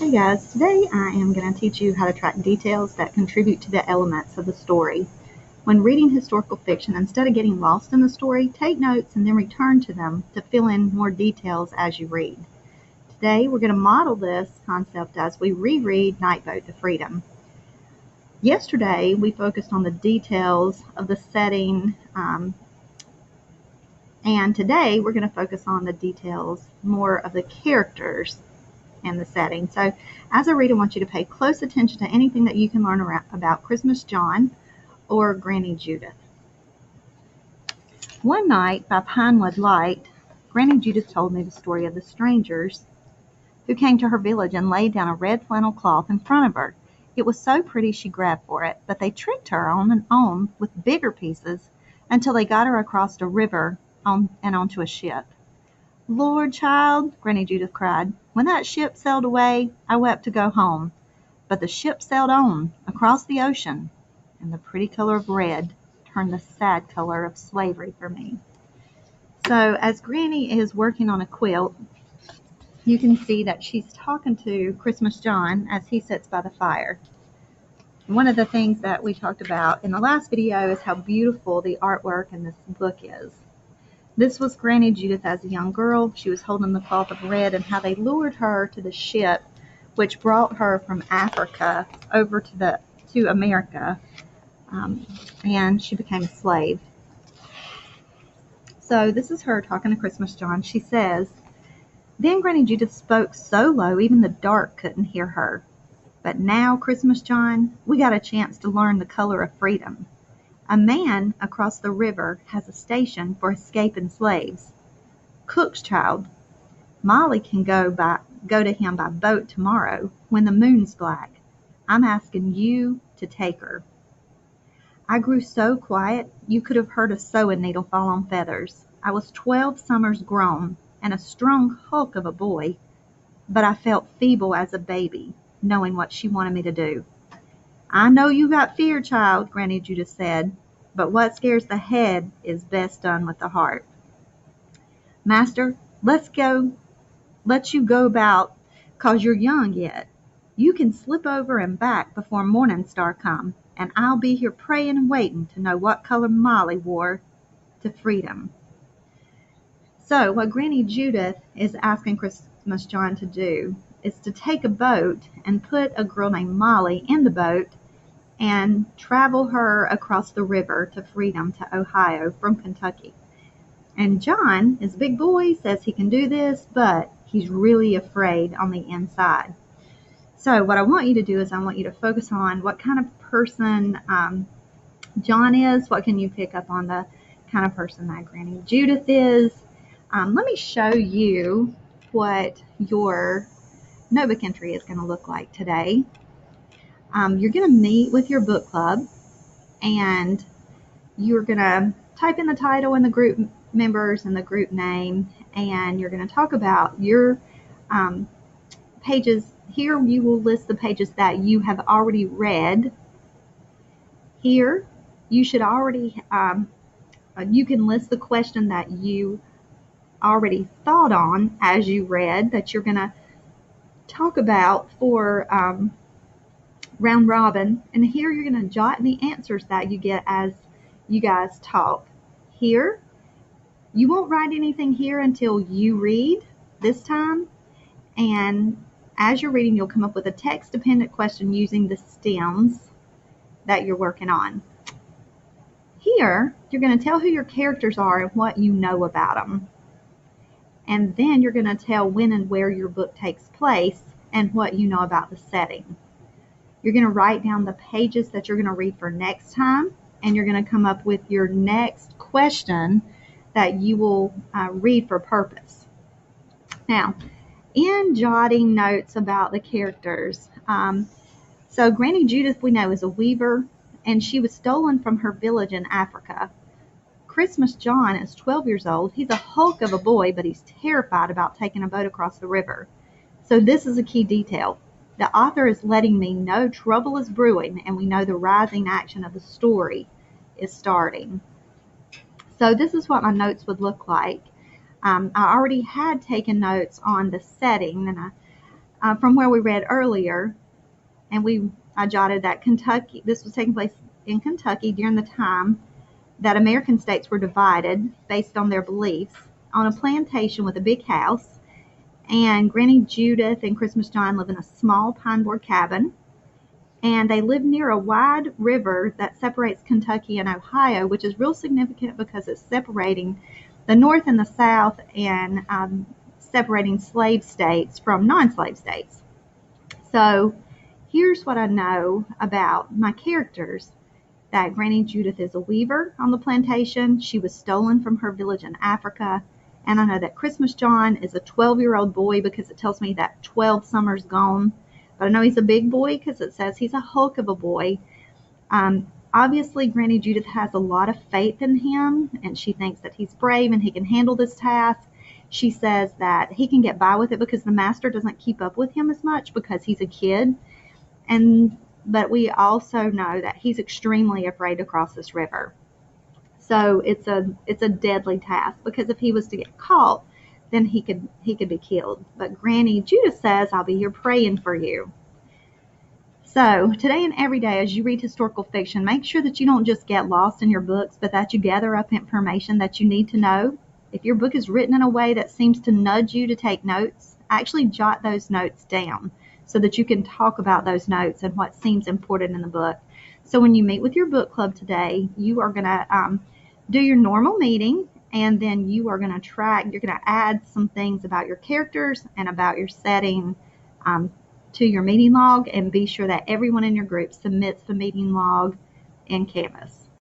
Hey guys, today I am going to teach you how to track details that contribute to the elements of the story. When reading historical fiction, instead of getting lost in the story, take notes and then return to them to fill in more details as you read. Today we're going to model this concept as we reread Night Boat to Freedom. Yesterday we focused on the details of the setting, and today we're going to focus on the details more of the characters and the setting. So as a reader, I want you to pay close attention to anything that you can learn about Christmas John or Granny Judith. One night by Pinewood Light, Granny Judith told me the story of the strangers who came to her village and laid down a red flannel cloth in front of her. It was so pretty she grabbed for it, but they tricked her on and on with bigger pieces until they got her across a river and onto a ship. Lord, child, Granny Judith cried, when that ship sailed away, I wept to go home. But the ship sailed on, across the ocean, and the pretty color of red turned the sad color of slavery for me. So as Granny is working on a quilt, you can see that she's talking to Christmas John as he sits by the fire. One of the things that we talked about in the last video is how beautiful the artwork in this book is. This was Granny Judith as a young girl. She was holding the cloth of red, and how they lured her to the ship, which brought her from Africa over to America, and she became a slave. So this is her talking to Christmas John. She says, "Then Granny Judith spoke so low even the dark couldn't hear her. But now, Christmas John, we got a chance to learn the color of freedom. A man across the river has a station for escaping slaves. Cook's child. Molly can go to him by boat tomorrow when the moon's black. I'm asking you to take her." I grew so quiet you could have heard a sewing needle fall on feathers. I was 12 summers grown and a strong hulk of a boy, but I felt feeble as a baby, knowing what she wanted me to do. "I know you got fear, child," Granny Judith said, "but what scares the head is best done with the heart. Master, let you go about 'cause you're young yet. You can slip over and back before morning star come, and I'll be here praying and waiting to know what color Molly wore to freedom." So what Granny Judith is asking Christmas John to do is to take a boat and put a girl named Molly in the boat and travel her across the river to freedom to Ohio from Kentucky. And John, his big boy, says he can do this, but he's really afraid on the inside. So what I want you to do is I want you to focus on what kind of person John is. What can you pick up on the kind of person that Granny Judith is? Let me show you what your notebook entry is going to look like today. You're going to meet with your book club, and you're going to type in the title and the group members and the group name, and you're going to talk about your pages. Here you will list the pages that you have already read. Here you should already, you can list the question that you already thought on as you read that you're going to talk about for round robin, and here you're going to jot the answers that you get as you guys talk. Here, you won't write anything here until you read this time, and as you're reading, you'll come up with a text-dependent question using the stems that you're working on. Here, you're going to tell who your characters are and what you know about them, and then you're going to tell when and where your book takes place and what you know about the setting. You're going to write down the pages that you're going to read for next time, and you're going to come up with your next question that you will read for purpose. Now, in jotting notes about the characters, so Granny Judith we know is a weaver, and she was stolen from her village in Africa. Christmas John is 12 years old. He's a hulk of a boy, but he's terrified about taking a boat across the river. So this is a key detail. The author is letting me know trouble is brewing, and we know the rising action of the story is starting. So this is what my notes would look like. I already had taken notes on the setting, and from where we read earlier, and I jotted that Kentucky, this was taking place in Kentucky during the time that American states were divided based on their beliefs, on a plantation with a big house. And Granny Judith and Christmas John live in a small pine board cabin. And they live near a wide river that separates Kentucky and Ohio, which is real significant because it's separating the North and the South, and separating slave states from non-slave states. So here's what I know about my characters. That Granny Judith is a weaver on the plantation. She was stolen from her village in Africa. And I know that Christmas John is a 12-year-old boy because it tells me that 12 summers gone. But I know he's a big boy because it says he's a hulk of a boy. Obviously, Granny Judith has a lot of faith in him, and she thinks that he's brave and he can handle this task. She says that he can get by with it because the master doesn't keep up with him as much because he's a kid. But we also know that he's extremely afraid to cross this river. So it's a deadly task, because if he was to get caught, then he could be killed. But Granny Judith says, I'll be here praying for you. So today and every day, as you read historical fiction, make sure that you don't just get lost in your books, but that you gather up information that you need to know. If your book is written in a way that seems to nudge you to take notes, actually jot those notes down so that you can talk about those notes and what seems important in the book. So when you meet with your book club today, you are going to do your normal meeting, and then you are going to add some things about your characters and about your setting to your meeting log, and be sure that everyone in your group submits the meeting log in Canvas.